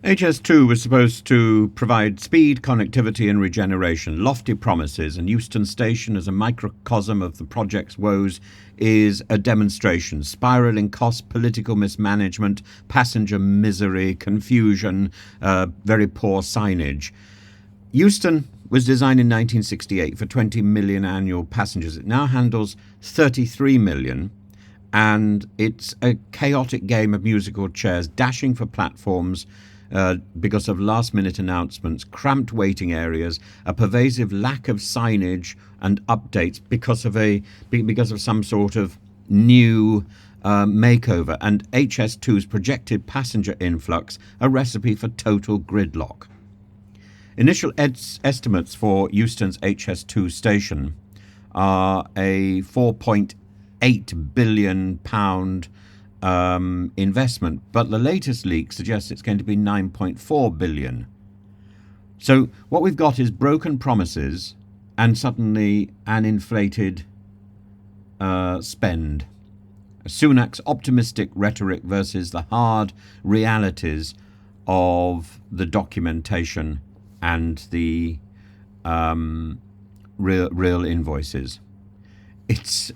HS2 was supposed to provide speed, connectivity and regeneration, lofty promises, and Euston Station, as a microcosm of the project's woes, is a demonstration. Spiralling costs, political mismanagement, passenger misery, confusion, very poor signage. Euston was designed in 1968 for 20 million annual passengers. It now handles 33 million. And it's a chaotic game of musical chairs, dashing for platforms because of last-minute announcements, cramped waiting areas, a pervasive lack of signage and updates because of some sort of new makeover, and HS2's projected passenger influx, a recipe for total gridlock. Initial estimates for Euston's HS2 station are a £4.8 billion investment, but the latest leak suggests it's going to be 9.4 billion. So what we've got is broken promises and suddenly an inflated spend. Sunak's optimistic rhetoric versus the hard realities of the documentation and the real invoices. It's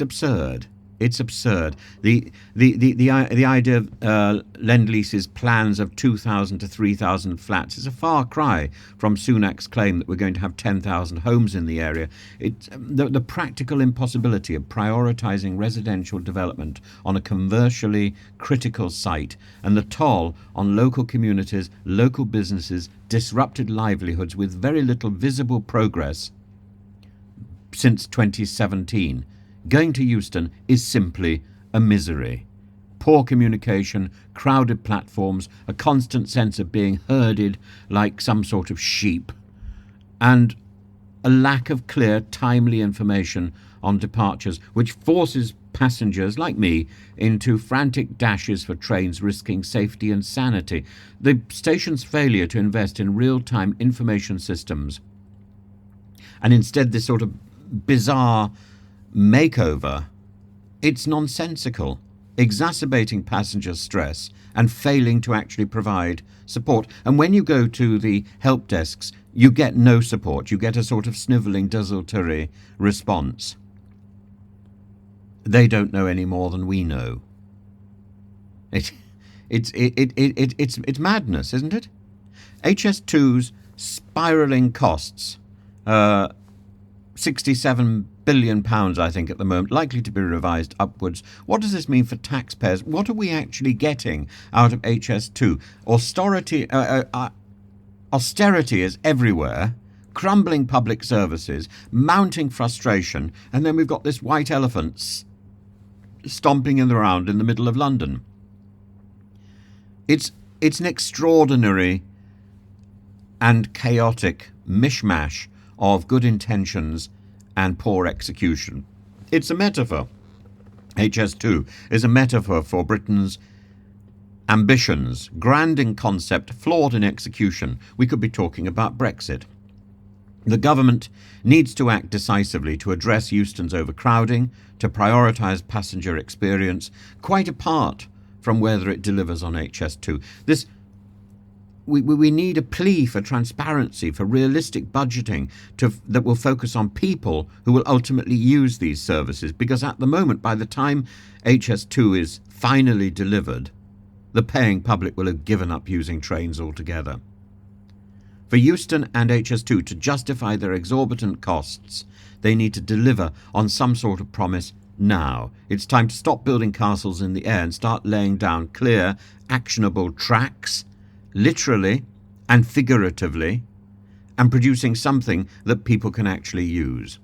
absurd. It's absurd. The idea of Lend-Lease's plans of 2,000 to 3,000 flats is a far cry from Sunak's claim that we're going to have 10,000 homes in the area. The practical impossibility of prioritising residential development on a commercially critical site, and the toll on local communities, local businesses, disrupted livelihoods with very little visible progress since 2017. Going to Euston is simply a misery. Poor communication, crowded platforms, a constant sense of being herded like some sort of sheep, and a lack of clear, timely information on departures, which forces passengers like me into frantic dashes for trains, risking safety and sanity. The station's failure to invest in real-time information systems, and instead this sort of bizarre makeover, it's nonsensical, exacerbating passenger stress and failing to actually provide support. And when you go to the help desks, you get no support. You get a sort of snivelling, desultory response. They don't know any more than we know. It's madness, isn't it? HS2's spiralling costs, 67 billion pounds, I think, at the moment, likely to be revised upwards. What does this mean for taxpayers? What are we actually getting out of HS2? Austerity is everywhere, crumbling public services, mounting frustration, and then we've got this white elephant stomping around in the middle of London. It's an extraordinary and chaotic mishmash of good intentions and poor execution. It's a metaphor. HS2 is a metaphor for Britain's ambitions, grand in concept, flawed in execution. We could be talking about Brexit. The government needs to act decisively to address Euston's overcrowding, to prioritise passenger experience, quite apart from whether it delivers on HS2. We need a plea for transparency, for realistic budgeting that will focus on people who will ultimately use these services, because at the moment, by the time HS2 is finally delivered, the paying public will have given up using trains altogether. For Euston and HS2 to justify their exorbitant costs, they need to deliver on some sort of promise now. It's time to stop building castles in the air and start laying down clear, actionable tracks, literally and figuratively, and producing something that people can actually use.